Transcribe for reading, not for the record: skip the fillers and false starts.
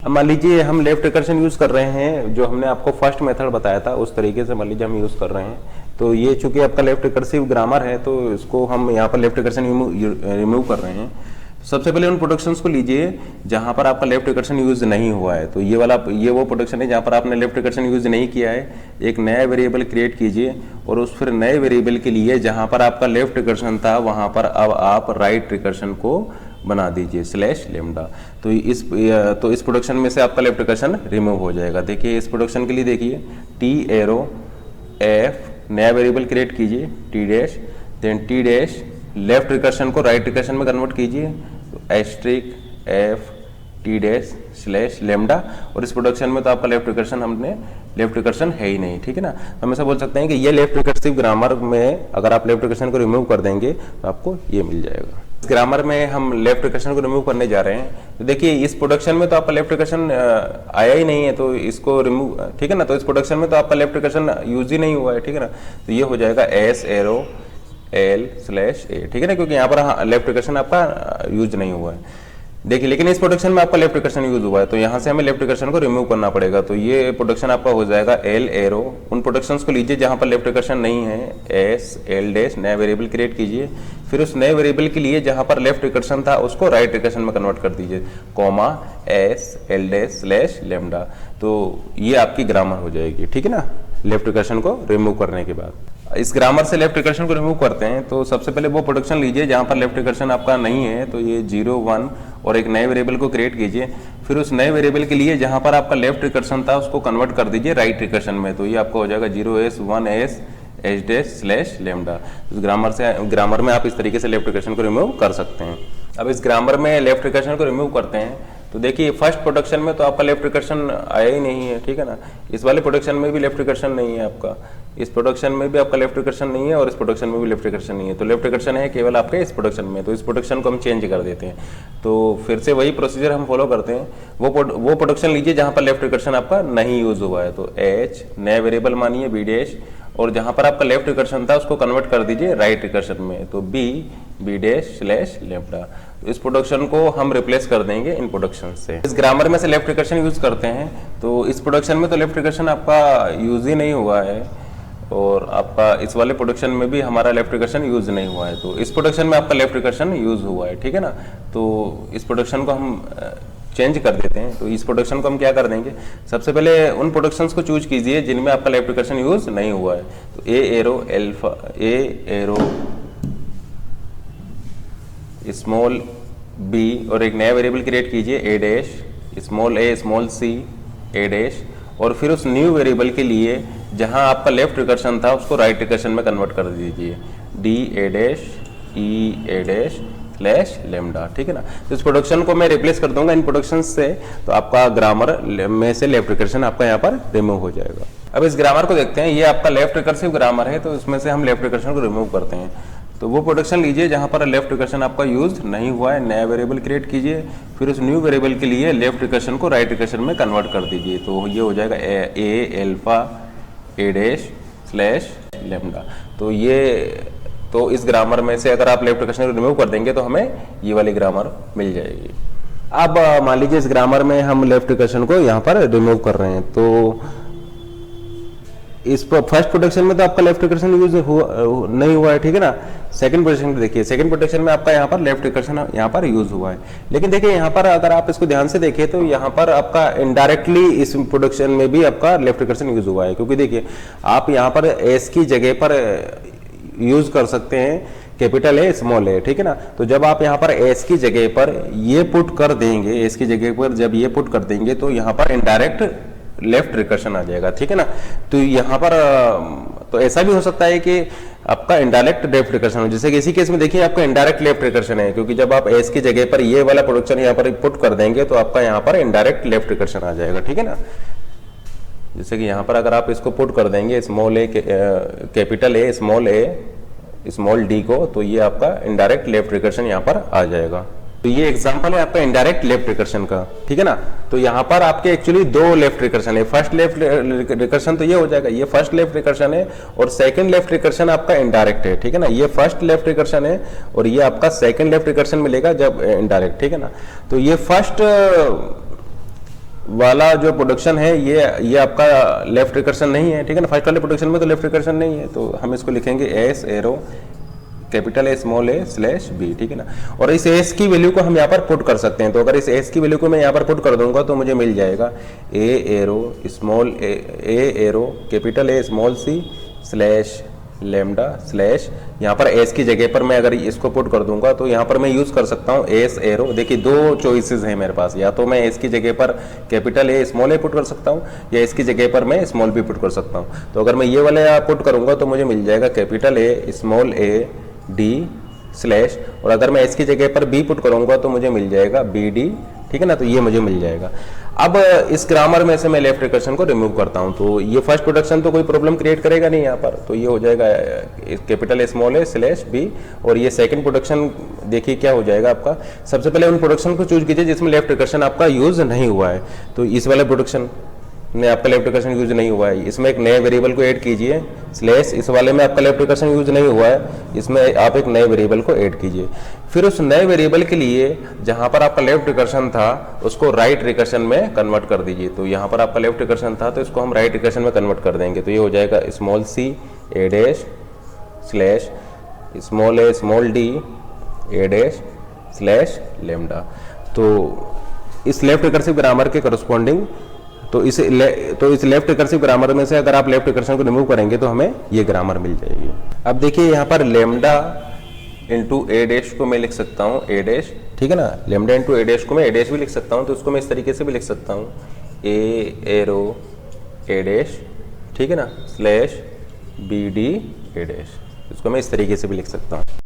अब मान लीजिए हम लेफ्ट रिकर्शन यूज कर रहे हैं, जो हमने आपको फर्स्ट मेथड बताया था उस तरीके से मान लीजिए हम यूज कर रहे हैं। तो ये चूंकि आपका लेफ्ट रिकर्सिव ग्रामर है तो इसको हम यहाँ पर लेफ्ट रिकर्शन रिमूव कर रहे हैं। सबसे पहले उन प्रोडक्शंस को लीजिए जहां पर आपका लेफ्ट रिकर्शन यूज नहीं हुआ है। तो ये वो प्रोडक्शन है जहां पर आपने लेफ्ट रिकर्शन यूज नहीं किया है। एक नया वेरिएबल क्रिएट कीजिए और उस फिर नए वेरिएबल के लिए जहां पर आपका लेफ्ट रिकर्शन था वहां पर अब आप राइट रिकर्शन को बना दीजिए /λ। तो इस प्रोडक्शन में से आपका लेफ्ट रिकर्शन रिमूव हो जाएगा। देखिए इस प्रोडक्शन के लिए देखिए टी एरो एफ नया वेरिएबल क्रिएट कीजिए T dash, then T dash left recursion को राइट रिकर्शन में कन्वर्ट कीजिए एस्ट्रिक एफ टी डैश /λ। और इस प्रोडक्शन में तो आपका लेफ्ट रिकर्शन है ही नहीं, ठीक है ना। हम ऐसा बोल सकते हैं कि ये लेफ्ट रिकर्सिव ग्रामर में अगर आप लेफ्ट रिकर्शन को रिमूव कर देंगे तो आपको ये मिल जाएगा। इस ग्रामर में हम लेफ्ट रिकर्शन को रिमूव करने जा रहे हैं। तो देखिए इस प्रोडक्शन में तो आपका लेफ्ट रिकर्शन आया ही नहीं है, तो इसको रिमूव, ठीक है ना। तो इस प्रोडक्शन में तो आपका लेफ्ट रिकर्शन यूज ही नहीं हुआ है, ठीक है ना। तो ये हो जाएगा एस एरो L/A, ठीक है ना, क्योंकि यहाँ पर लेफ्ट रिकर्शन आपका यूज नहीं हुआ है। देखिए लेकिन इस प्रोडक्शन में आपका लेफ्ट रिकर्शन यूज हुआ है, तो यहाँ से हमें लेफ्ट रिकर्शन को रिमूव करना पड़ेगा। तो ये प्रोडक्शन आपका हो जाएगा L एरो, उन प्रोडक्शंस को लीजिए जहाँ पर लेफ्ट रिकर्शन नहीं है, S L डैश नया वेरिएबल क्रिएट कीजिए, फिर उस नए वेरिएबल के लिए जहाँ पर लेफ्ट रिकर्शन था उसको राइट रिकर्शन में कन्वर्ट कर दीजिए, कॉमा S L डैश /λ। तो ये आपकी ग्रामर हो जाएगी, ठीक है ना, लेफ्ट रिकर्शन को रिमूव करने के बाद। इस ग्रामर से लेफ्ट रिकर्शन को रिमूव करते हैं तो सबसे पहले वो प्रोडक्शन लीजिए जहां पर लेफ्ट रिकर्शन आपका नहीं है, तो ये 0 1 और एक नए वेरिएबल को क्रिएट कीजिए, फिर उस नए वेरिएबल के लिए जहां पर आपका लेफ्ट रिकर्शन था उसको कन्वर्ट कर दीजिए राइट रिकर्शन में। तो ये आपका हो जाएगा 0s 1s h डैश /λ। इस ग्रामर में आप इस तरीके से लेफ्ट रिकर्शन को रिमूव कर सकते हैं। अब इस ग्रामर में लेफ्ट रिकर्शन को रिमूव करते हैं तो देखिए फर्स्ट प्रोडक्शन में तो आपका लेफ्ट रिकर्शन आया ही नहीं है, ठीक है ना। इस वाले प्रोडक्शन में भी लेफ्ट रिकर्शन नहीं है आपका, इस प्रोडक्शन में भी आपका लेफ्ट रिकर्शन नहीं है और इस प्रोडक्शन में भी लेफ्ट रिकर्शन नहीं है। तो लेफ्ट रिकर्शन है केवल आपके इस प्रोडक्शन में, तो इस प्रोडक्शन को हम चेंज कर देते हैं। तो फिर से वही प्रोसीजर हम फॉलो करते हैं। वो प्रोडक्शन लीजिए जहां पर लेफ्ट रिकर्शन आपका नहीं यूज हुआ है, तो H नया वेरिएबल मानिए B डैश, और जहां पर आपका लेफ्ट रिकर्शन था उसको कन्वर्ट कर दीजिए राइट रिकर्शन में, तो B डैश /λ। इस प्रोडक्शन को हम रिप्लेस कर देंगे इन प्रोडक्शन से। इस ग्रामर में से लेफ्ट रिकर्शन यूज करते हैं तो इस प्रोडक्शन में तो लेफ्ट रिकर्शन आपका यूज ही नहीं हुआ है और आपका इस वाले प्रोडक्शन में भी हमारा लेफ्ट रिकर्शन यूज नहीं हुआ है। तो इस प्रोडक्शन में आपका लेफ्ट रिकर्शन यूज हुआ है, ठीक है ना। तो इस प्रोडक्शन को हम चेंज कर देते हैं। तो इस प्रोडक्शन को हम क्या कर देंगे, सबसे पहले उन प्रोडक्शंस को चूज कीजिए जिनमें आपका लेफ्ट रिकर्शन यूज नहीं हुआ है। तो A एरो स्मॉल b और एक नया वेरिएबल क्रिएट कीजिए A dash small c A dash, और फिर उस न्यू वेरिएबल के लिए जहां आपका लेफ्ट रिकर्शन था उसको राइट रिकर्शन में कन्वर्ट कर दीजिए D A dash E A dash /λ, ठीक है ना। तो इस प्रोडक्शन को मैं रिप्लेस कर दूंगा इन प्रोडक्शन से, तो आपका ग्रामर में से लेफ्ट रिकर्शन आपका यहाँ पर रिमूव हो जाएगा। अब इस ग्रामर को देखते हैं, ये आपका लेफ्ट रिकर्सिव ग्रामर है, तो इसमें से हम लेफ्ट रिकर्शन को रिमूव करते हैं। तो वो प्रोडक्शन लीजिए जहां पर लेफ्ट रिकर्शन आपका यूज नहीं हुआ है, नया वेरिएबल क्रिएट कीजिए, फिर उस न्यू वेरिएबल के लिए लेफ्ट रिकर्शन को राइट रिकर्शन में कन्वर्ट कर दीजिए। तो ये हो जाएगा A अल्फा A डैश /λ। तो इस ग्रामर में से अगर आप लेफ्ट रिकर्शन को रिमूव कर देंगे तो हमें ये वाली ग्रामर मिल जाएगी। अब मान लीजिए इस ग्रामर में हम लेफ्ट रिकर्शन को यहाँ पर रिमूव कर रहे हैं, तो इस फर्स्ट प्रोडक्शन में तो आपका लेफ्ट रिकर्शन यूज नहीं हुआ है, ठीक है ना। सेकंड प्रोडक्शन देखिए, सेकंड प्रोडक्शन में आपका यहाँ पर लेफ्ट रिकर्शन यहाँ पर यूज हुआ है, लेकिन देखिए यहाँ पर अगर आप इसको ध्यान से देखें तो यहाँ पर आपका इनडायरेक्टली इस प्रोडक्शन में भी आपका लेफ्ट रिकर्शन यूज हुआ है, क्योंकि देखिए आप यहाँ पर एस की जगह पर यूज कर सकते हैं कैपिटल A स्मॉल a, ठीक है ना। तो जब आप यहाँ पर एस की जगह पर ये पुट कर देंगे, एस की जगह पर जब ये पुट कर देंगे तो यहाँ पर इनडायरेक्ट लेफ्ट रिकर्शन आ जाएगा, ठीक है ना। तो यहाँ पर तो ऐसा भी हो सकता है कि आपका इनडायरेक्ट लेफ्ट रिकर्शन हो, जैसे कि इसी केस में देखिए आपका इनडायरेक्ट लेफ्ट रिकर्शन है, क्योंकि जब आप एस की जगह पर ये वाला प्रोडक्शन यहाँ पर पुट कर देंगे तो आपका यहाँ पर इनडायरेक्ट लेफ्ट रिकर्शन आ जाएगा, ठीक है ना। जैसे कि यहाँ पर अगर आप इसको पुट कर देंगे small a capital A small d को, तो ये आपका इनडायरेक्ट लेफ्ट रिकर्शन यहाँ पर आ जाएगा। तो ये एग्जांपल है आपका इनडायरेक्ट लेफ्ट रिकर्शन का, ठीक है ना। तो यहाँ पर आपके एक्चुअली दो लेफ्ट रिकर्शन है, फर्स्ट लेफ्ट रिकर्शन तो ये हो जाएगा, ये फर्स्ट लेफ्ट रिकर्शन है, और सेकंड लेफ्ट रिकर्शन आपका इनडायरेक्ट है, ठीक है ना। ये फर्स्ट लेफ्ट रिकर्शन है और ये आपका सेकंड लेफ्ट रिकर्शन मिलेगा जब इनडायरेक्ट, ठीक है ना। तो ये फर्स्ट वाला जो प्रोडक्शन है ये आपका लेफ्ट रिकर्शन नहीं है, ठीक है ना। फर्स्ट वाले प्रोडक्शन में तो लेफ्ट रिकर्शन नहीं है, तो हम इसको लिखेंगे S arrow capital A small A slash B, ठीक है ना। और इस एस की वैल्यू को हम यहाँ पर पुट कर सकते हैं, तो अगर इस एस की वैल्यू को मैं यहाँ पर पुट कर दूंगा तो मुझे मिल जाएगा A arrow small A arrow capital A small C slash lambda slash, यहाँ पर एस की जगह पर मैं अगर इसको पुट कर दूंगा तो यहाँ पर मैं यूज कर सकता हूँ एस एरो। देखिए दो चॉइसेस हैं मेरे पास, या तो मैं एस की जगह पर capital A small A put कर सकता हूँ, या इसकी जगह पर मैं स्मॉल बी पुट कर सकता हूँ। तो अगर मैं ये वाला पुट करूंगा तो मुझे मिल जाएगा capital A small A D slash, और अगर मैं इसकी जगह पर बी पुट करूंगा तो मुझे मिल जाएगा बी डी, ठीक है ना। तो ये मुझे मिल जाएगा। अब इस ग्रामर में से मैं लेफ्ट रिकर्शन को रिमूव करता हूं, तो ये फर्स्ट प्रोडक्शन तो कोई प्रॉब्लम क्रिएट करेगा नहीं यहाँ पर, तो ये हो जाएगा capital A small A slash B. और ये सेकंड प्रोडक्शन देखिए क्या हो जाएगा आपका। सबसे पहले उन प्रोडक्शन को चूज कीजिए जिसमें लेफ्ट रिकर्शन आपका यूज नहीं हुआ है, तो इस वाले प्रोडक्शन में आपका लेफ्ट रिकर्शन यूज नहीं हुआ है, इसमें एक नए वेरिएबल को ऐड कीजिए स्लैश। इस वाले में आपका लेफ्ट रिकर्शन यूज नहीं हुआ है, इसमें आप एक नए वेरिएबल को ऐड कीजिए। फिर उस नए वेरिएबल के लिए जहां पर आपका लेफ्ट रिकर्शन था उसको राइट रिकर्शन में कन्वर्ट कर दीजिए। तो यहाँ पर आपका लेफ्ट रिकर्शन था तो इसको हम राइट रिकर्शन में कन्वर्ट कर देंगे, तो ये हो जाएगा small C A dash slash small A small D A dash slash lambda. तो इस लेफ्ट रिकर्सिव ग्रामर के करस्पॉन्डिंग तो इस लेफ्ट रिकर्सिव ग्रामर में से अगर आप लेफ्ट रिकर्शन को रिमूव करेंगे तो हमें ये ग्रामर मिल जाएगी। अब देखिए यहाँ पर लेमडा इंटू ए डैश को मैं लिख सकता हूँ ए डैश, ठीक है ना। लेमडा इंटू ए डैश को मैं ए डैश भी लिख सकता हूँ, तो उसको मैं इस तरीके से भी लिख सकता हूँ ए एरो ए डैश, ठीक है ना, slash B D A dash, इसको मैं इस तरीके से भी लिख सकता हूँ।